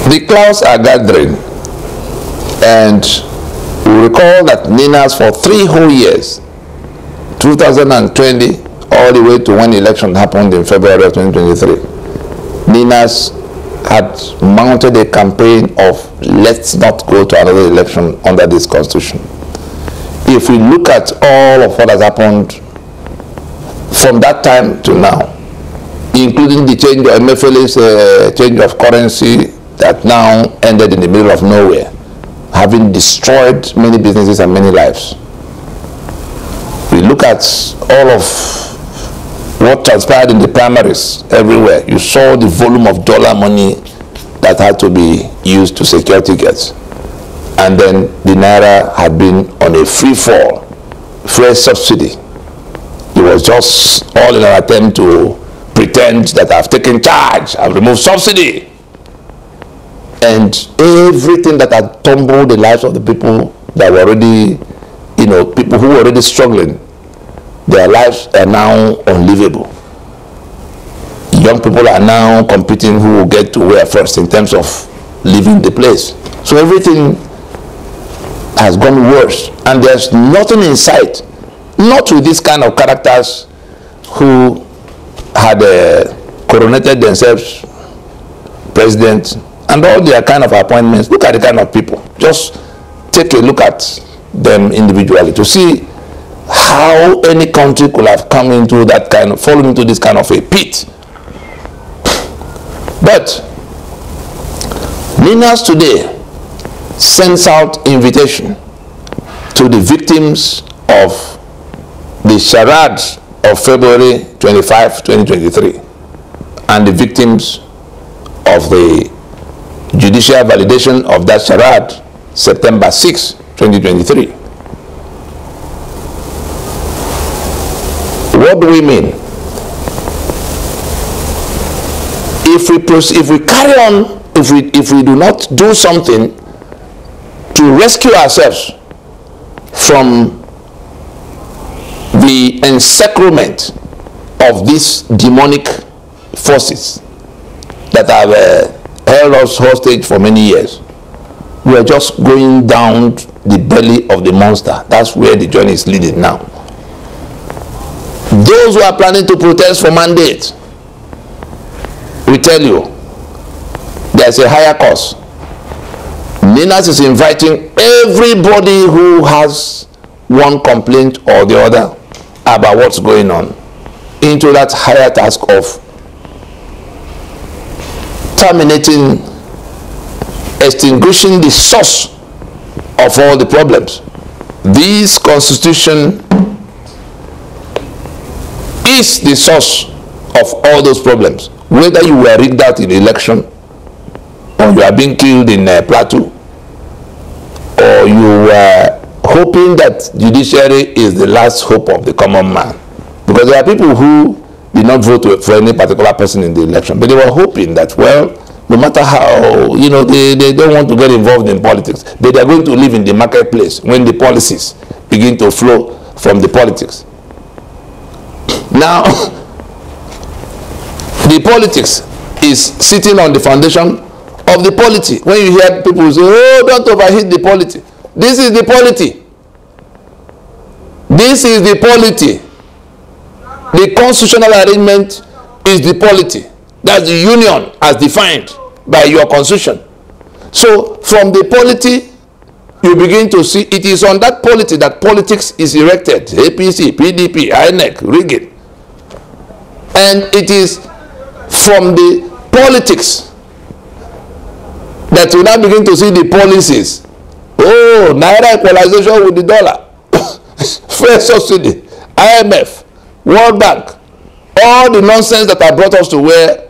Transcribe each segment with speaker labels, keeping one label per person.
Speaker 1: The clouds are gathering, and we recall that NINAS for 3 whole years, 2020 all the way to when the election happened in February of 2023, NINAS had mounted a campaign of let's not go to another election under this constitution. If we look at all of what has happened from that time to now, including the change of MFL's change of currency that now ended in the middle of nowhere, having destroyed many businesses and many lives. We look at all of what transpired in the primaries everywhere. You saw the volume of dollar money that had to be used to secure tickets. And then the Naira had been on a free fall, fresh subsidy. It was just all in an attempt to pretend that I've taken charge, I've removed subsidy. And everything that had tumbled the lives of the people that were already, people who were already struggling, their lives are now unlivable. Young people are now competing who will get to where first in terms of leaving the place. So everything has gone worse, and there's nothing in sight, not with this kind of characters who had coronated themselves president and all their kind of appointments. Look at the kind of people. Just take a look at them individually to see how any country could have come into that kind of, fallen into this kind of a pit. But NINAS today sends out invitation to the victims of the charade of February 25, 2023, and the victims of the judicial validation of that charade, September 6, 2023. What do we mean? If we carry on, if we do not do something to rescue ourselves from the encirclement of these demonic forces that have held us hostage for many years, we are just going down the belly of the monster. That's where the journey is leading now. Those who are planning to protest for mandate, we tell you, there's a higher cause. NINAS is inviting everybody who has one complaint or the other about what's going on into that higher task of terminating, extinguishing the source of all the problems. This constitution is the source of all those problems. Whether you were rigged out in the election, or you are being killed in Plateau, or you were hoping that judiciary is the last hope of the common man. Because there are people who did not vote for any particular person in the election, but they were hoping that, well, no matter how, they don't want to get involved in politics, but they are going to live in the marketplace when the policies begin to flow from the politics. Now, the politics is sitting on the foundation of the polity. When you hear people say, oh, don't overheat the polity. This is the polity. This is the polity. The constitutional arrangement is the polity. That's the union as defined by your constitution. So from the polity, you begin to see it is on that polity that politics is erected. APC, PDP, INEC, rigging. And it is from the politics that you now begin to see the policies. Oh, Naira equalization with the dollar. Fair subsidy, IMF, World Bank, all the nonsense that have brought us to where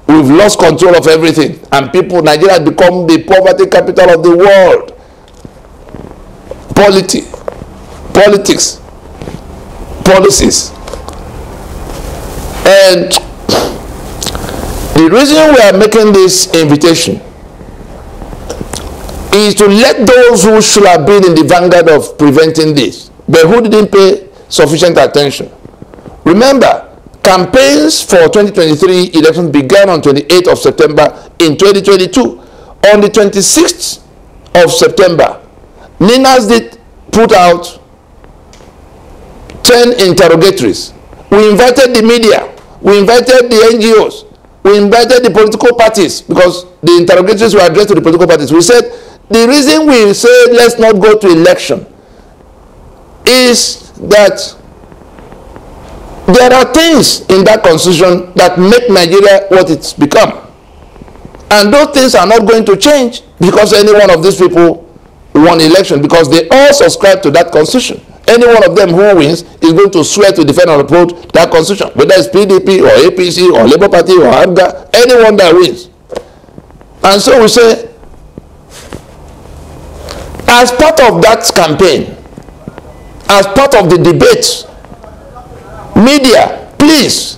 Speaker 1: we've lost control of everything, and Nigeria has become the poverty capital of the world. Politics, policies. And the reason we are making this invitation is to let those who should have been in the vanguard of preventing this, but who didn't pay sufficient attention. Remember, Campaigns for 2023 elections began on 28th of September in 2022. On the 26th of September, NINAS did put out 10 interrogatories. We invited the media, we invited the NGOs, we invited the political parties, because the interrogatories were addressed to the political parties. We said the reason we say let's not go to election is that there are things in that constitution that make Nigeria what it's become. And those things are not going to change because any one of these people won election, because they all subscribe to that constitution. Any one of them who wins is going to swear to defend and uphold that constitution, whether it's PDP or APC or Labour Party or ABGA, anyone that wins. And so we say, as part of that campaign, as part of the debate, media, please,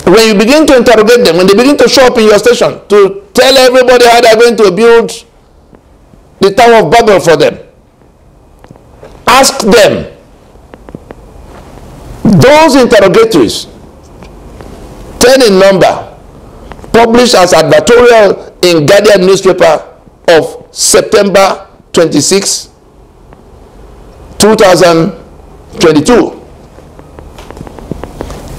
Speaker 1: when you begin to interrogate them, when they begin to show up in your station to tell everybody how they're going to build the Tower of Babel for them, ask them, those interrogatories, 10 in number, published as advertorial in Guardian newspaper of September 26, 2022.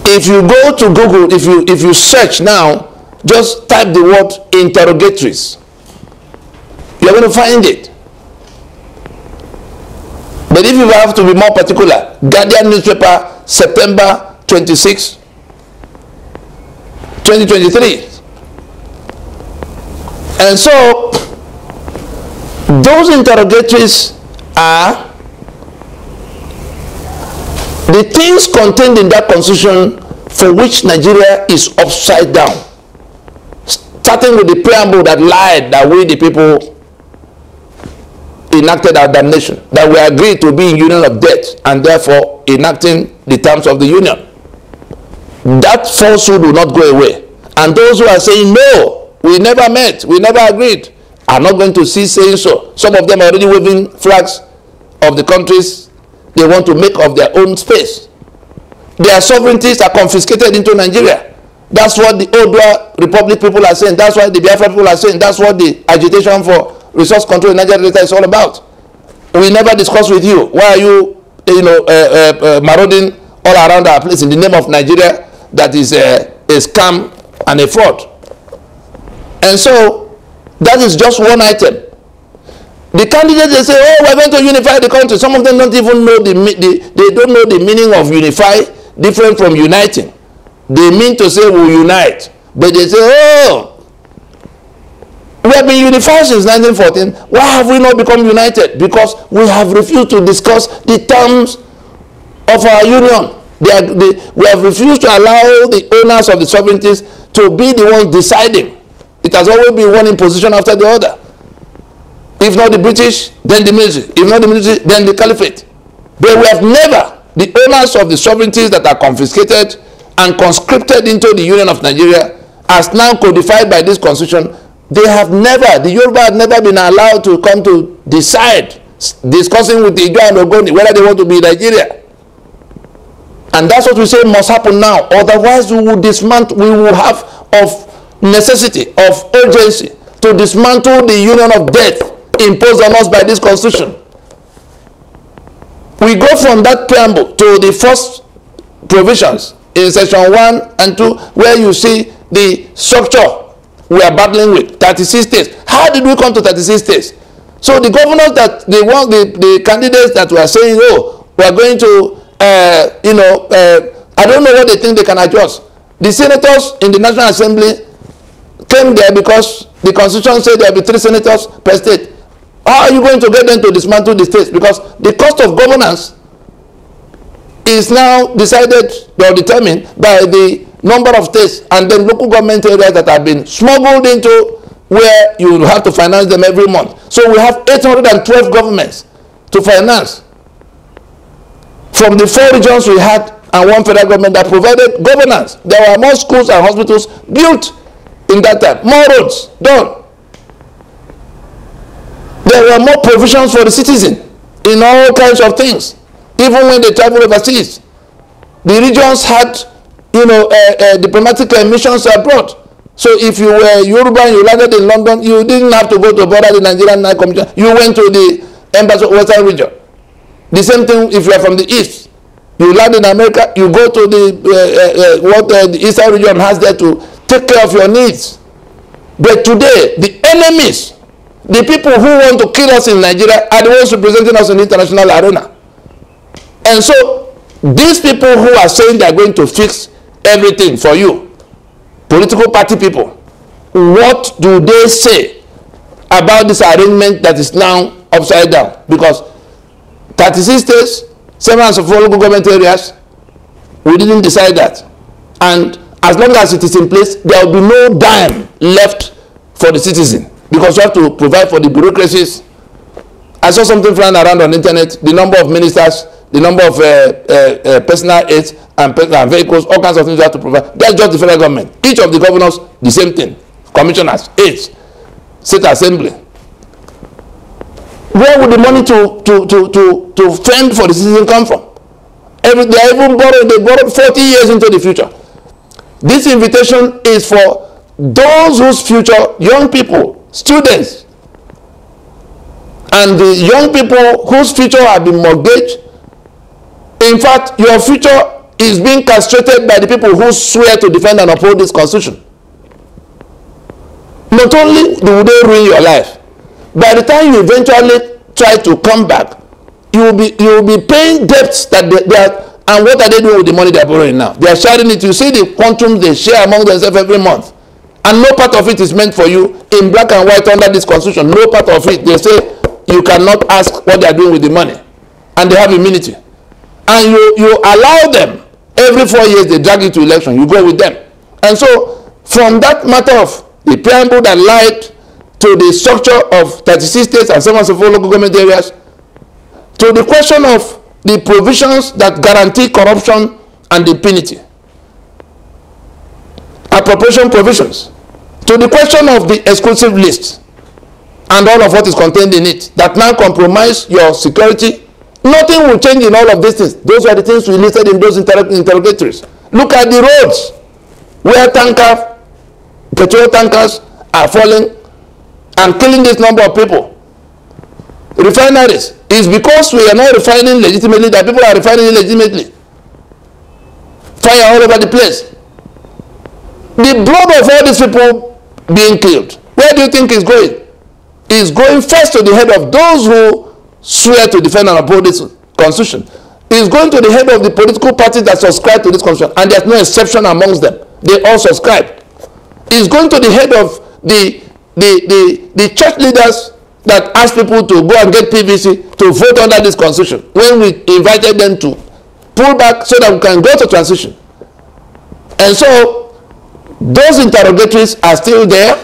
Speaker 1: If you go to Google, if you search now, just type the word interrogatories, you're going to find it. But if you have to be more particular, Guardian newspaper, September 26, 2023. And so, those interrogatories are the things contained in that constitution for which Nigeria is upside down. Starting with the preamble that lied that we the people enacted our damnation, that we agreed to be in union of debt and therefore enacting the terms of the union. That falsehood will not go away. And those who are saying, no, we never met, we never agreed, are not going to cease saying so. Some of them are already waving flags of the countries they want to make of their own space. Their sovereignties are confiscated into Nigeria. That's what the Odua Republic people are saying. That's what the Biafra people are saying. That's what the agitation for resource control in Nigeria is all about. We never discuss with you. Why are you, marauding all around our place in the name of Nigeria that is a scam and a fraud? And so that is just one item. The candidates, they say, oh, we're going to unify the country. Some of them don't even know they don't know the meaning of unify, different from uniting. They mean to say we'll unite, but they say, oh, we have been unified since 1914. Why have we not become united? Because we have refused to discuss the terms of our union. We have refused to allow the owners of the sovereignties to be the ones deciding. It has always been one imposition after the other. If not the British, then the military. If not the military, then the caliphate. But we have never, the owners of the sovereignties that are confiscated and conscripted into the Union of Nigeria, as now codified by this constitution, they have never, the Yoruba have never been allowed to come to decide, discussing with the Igbo and Ogoni, whether they want to be Nigeria. And that's what we say must happen now. Otherwise, we will dismantle, we will have of necessity, of urgency, to dismantle the union of death imposed on us by this constitution. We go from that preamble to the first provisions in section 1 and 2, where you see the structure we are battling with, 36 states. How did we come to 36 states? So the governors that they want, the candidates that were saying, oh, we are going to, I don't know what they think they can adjust. The senators in the National Assembly came there because the constitution said there will be 3 senators per state. How are you going to get them to dismantle the states? Because the cost of governance is now decided or determined by the number of states and then local government areas that have been smuggled into where you have to finance them every month. So we have 812 governments to finance from the 4 regions we had and 1 federal government that provided governance. There were more schools and hospitals built in that time, more roads done. There were more provisions for the citizen in all kinds of things. Even when they travel overseas, the regions had diplomatic missions abroad. So if you were Yoruba and you landed in London, you didn't have to go to border the Nigerian High Commission. You went to the Embassy of Western Region. The same thing if you are from the East. You land in America, you go to the Eastern region has there to take care of your needs. But today, the enemies, the people who want to kill us in Nigeria are the ones representing us in the international arena. And so, these people who are saying they are going to fix everything for you, political party people, what do they say about this arrangement that is now upside down? Because 36 states, 7 of local government areas, we didn't decide that. And as long as it is in place, there will be no dime left for the citizen, because you have to provide for the bureaucracies. I saw something flying around on the internet, the number of ministers, the number of personal aids and vehicles, all kinds of things you have to provide. That's just the federal government. Each of the governors, the same thing. Commissioners, aids, state assembly. Where would the money to fend for the citizen come from? They borrowed 40 years into the future. This invitation is for those whose future, young people, students, and the young people whose future have been mortgaged. In fact, your future is being castrated by the people who swear to defend and uphold this constitution. Not only do they ruin your life, by the time you eventually try to come back, you will be paying debts that they are. And what are they doing with the money they are borrowing now? They are sharing it. You see the quantum they share among themselves every month. And no part of it is meant for you in black and white under this constitution. No part of it. They say you cannot ask what they are doing with the money. And they have immunity. And you allow them. Every 4 years they drag you to election. You go with them. And so from that matter of the preamble that lied to the structure of 36 states and 7 of local government areas, to the question of the provisions that guarantee corruption and impunity, appropriation provisions, to the question of the exclusive list and all of what is contained in it that now compromise your security. Nothing will change in all of these things. Those are the things we listed in those interrogatories. Look at the roads where petrol tankers are falling and killing this number of people. Refineries. Is because we are not refining legitimately that people are refining illegitimately. Fire all over the place. The blood of all these people being killed, where do you think is going? Is going first to the head of those who swear to defend and uphold this constitution. Is going to the head of the political parties that subscribe to this constitution, and there's no exception amongst them. They all subscribe. Is going to the head of the church leaders that asked people to go and get PVC to vote under this constitution when we invited them to pull back so that we can go to transition. And so those interrogatories are still there.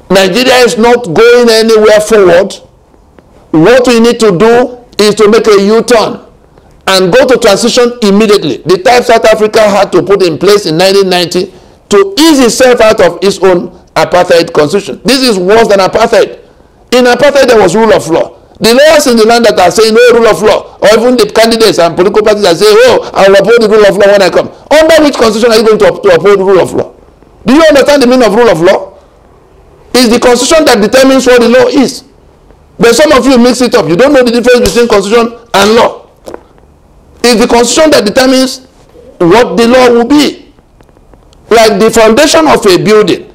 Speaker 1: Nigeria is not going anywhere forward. What we need to do is to make a U-turn and go to transition immediately. The type South Africa had to put in place in 1990 to ease itself out of its own apartheid constitution. This is worse than apartheid. In apartheid, there was rule of law. The lawyers in the land that are saying no rule of law, or even the candidates and political parties that say, oh, I will uphold the rule of law when I come. Under which constitution are you going to uphold the rule of law? Do you understand the meaning of rule of law? It's the constitution that determines what the law is. But some of you mix it up. You don't know the difference between constitution and law. It's the constitution that determines what the law will be. Like the foundation of a building,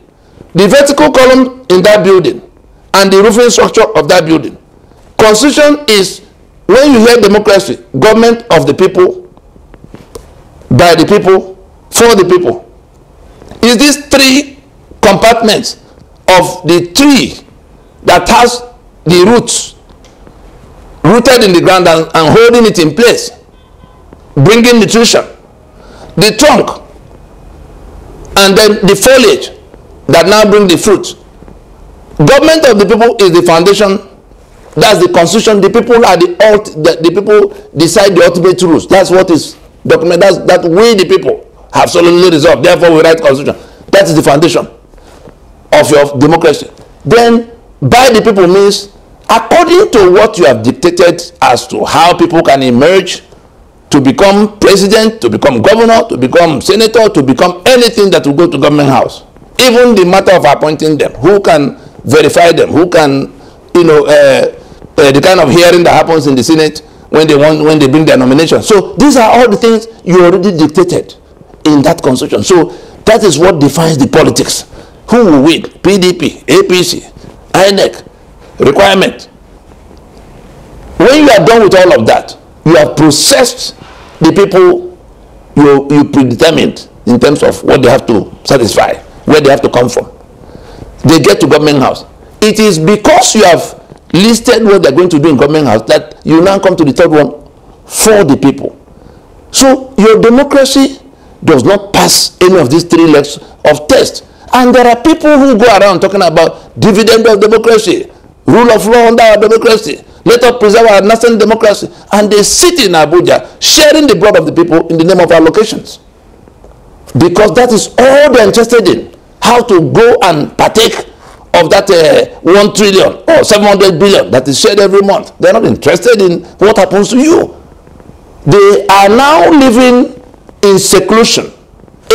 Speaker 1: the vertical column in that building, and the roofing structure of that building. Constitution is, when you hear democracy, government of the people, by the people, for the people. Is these three compartments of the tree that has the roots rooted in the ground and holding it in place, bringing nutrition, the trunk, and then the foliage that now bring the fruit. Government of the people is the foundation. That's the constitution. The people are the people decide the ultimate rules. That's what is documented. That we the people have solemnly resolved. Therefore, we write constitution. That is the foundation of your democracy. Then, by the people means according to what you have dictated as to how people can emerge to become president, to become governor, to become senator, to become anything that will go to government house. Even the matter of appointing them, who can verify them, who can, you know, the kind of hearing that happens in the Senate when they bring their nomination. So these are all the things you already dictated in that constitution. So that is what defines the politics. Who will win? PDP, APC, INEC, requirement. When you are done with all of that, you have processed the people you predetermined in terms of what they have to satisfy, where they have to come from. They get to government house. It is because you have listed what they're going to do in government house that you now come to the third one, for the people. So your democracy does not pass any of these three legs of test. And there are people who go around talking about dividend of democracy, rule of law under our democracy, let us preserve our national democracy. And they sit in Abuja sharing the blood of the people in the name of allocations. Because that is all they're interested in. How to go and partake of that 1 trillion or 700 billion that is shared every month. They're not interested in what happens to you. They are now living in seclusion,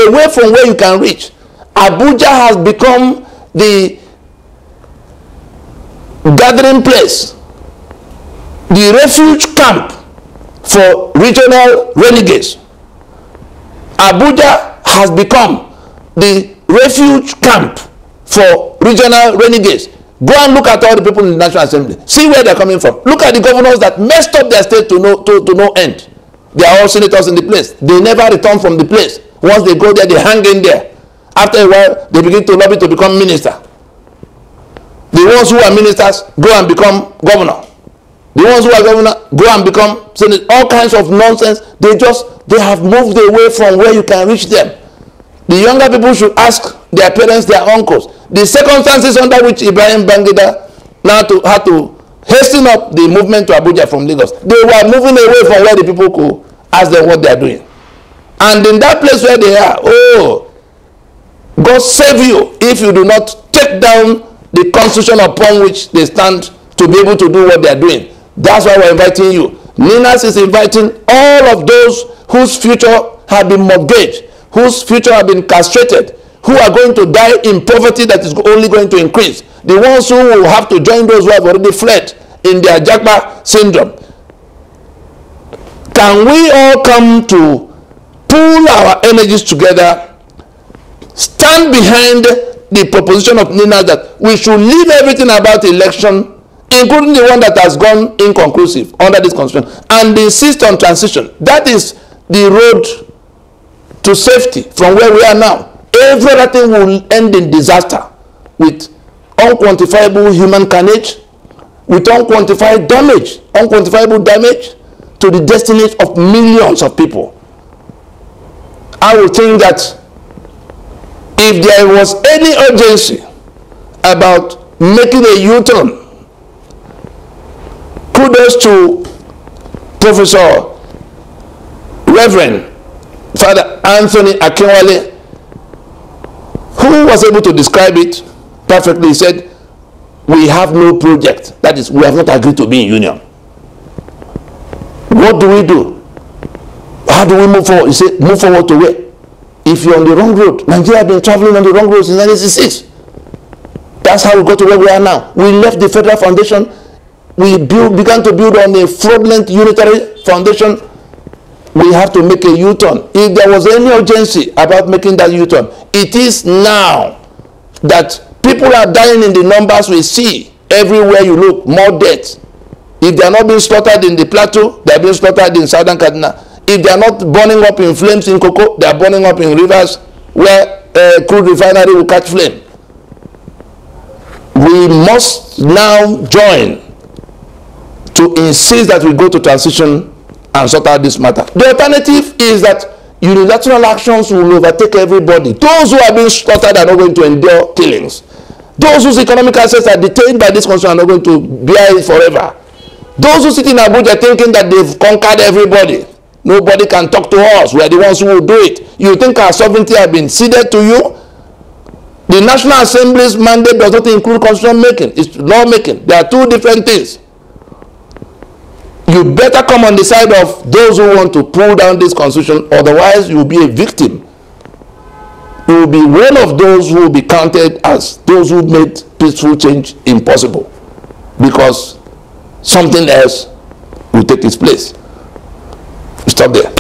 Speaker 1: away from where you can reach. Abuja has become the gathering place, the refuge camp for regional renegades. Abuja has become the refuge camp for regional renegades. Go and look at all the people in the National Assembly. See where they're coming from. Look at the governors that messed up their state to no end. They are all senators in the place. They never return from the place. Once they go there, they hang in there. After a while, they begin to lobby to become minister. The ones who are ministers go and become governor. The ones who are governor go and become senator. All kinds of nonsense. They have moved away from where you can reach them. The younger people should ask their parents, their uncles. The circumstances under which Ibrahim Bangida now had to hasten up the movement to Abuja from Lagos. They were moving away from where the people could ask them what they are doing. And in that place where they are, oh, God save you if you do not take down the constitution upon which they stand to be able to do what they are doing. That's why we're inviting you. NINAS is inviting all of those whose future have been mortgaged, whose future have been castrated, who are going to die in poverty that is only going to increase. The ones who will have to join those who have already fled in their Jagba syndrome. Can we all come to pool our energies together, stand behind the proposition of NINAS that we should leave everything about election, including the one that has gone inconclusive under this constitution, and insist on transition? That is the road to safety from where we are now. Every other thing will end in disaster, with unquantifiable human carnage, with unquantifiable damage to the destinies of millions of people. I would think that if there was any urgency about making a U-turn, kudos to Professor Reverend Father Anthony Akinwale, who was able to describe it perfectly. He said, we have no project. That is, we have not agreed to be in union. What do we do? How do we move forward? He said, move forward to where? If you're on the wrong road. Nigeria has been traveling on the wrong road since 1966. That's how we got to where we are now. We left the federal foundation. We began to build on a fraudulent unitary foundation. We have to make a U-turn. If there was any urgency about making that U-turn, it is now that people are dying in the numbers we see everywhere you look, more deaths. If they are not being slaughtered in the plateau, they are being slaughtered in southern Kaduna. If they are not burning up in flames in Cocoa, they are burning up in rivers where crude refinery will catch flame. We must now join to insist that we go to transition and sort out this matter. The alternative is that unilateral actions will overtake everybody. Those who are being slaughtered are not going to endure killings. Those whose economic assets are detained by this constitution are not going to bear it forever. Those who sit in Abuja thinking that they've conquered everybody, nobody can talk to us, we are the ones who will do it. You think our sovereignty has been ceded to you? The National Assembly's mandate does not include constitution making, it's law making. There are two different things. You better come on the side of those who want to pull down this constitution, otherwise you will be a victim. You will be one of those who will be counted as those who made peaceful change impossible, because something else will take its place. Stop there.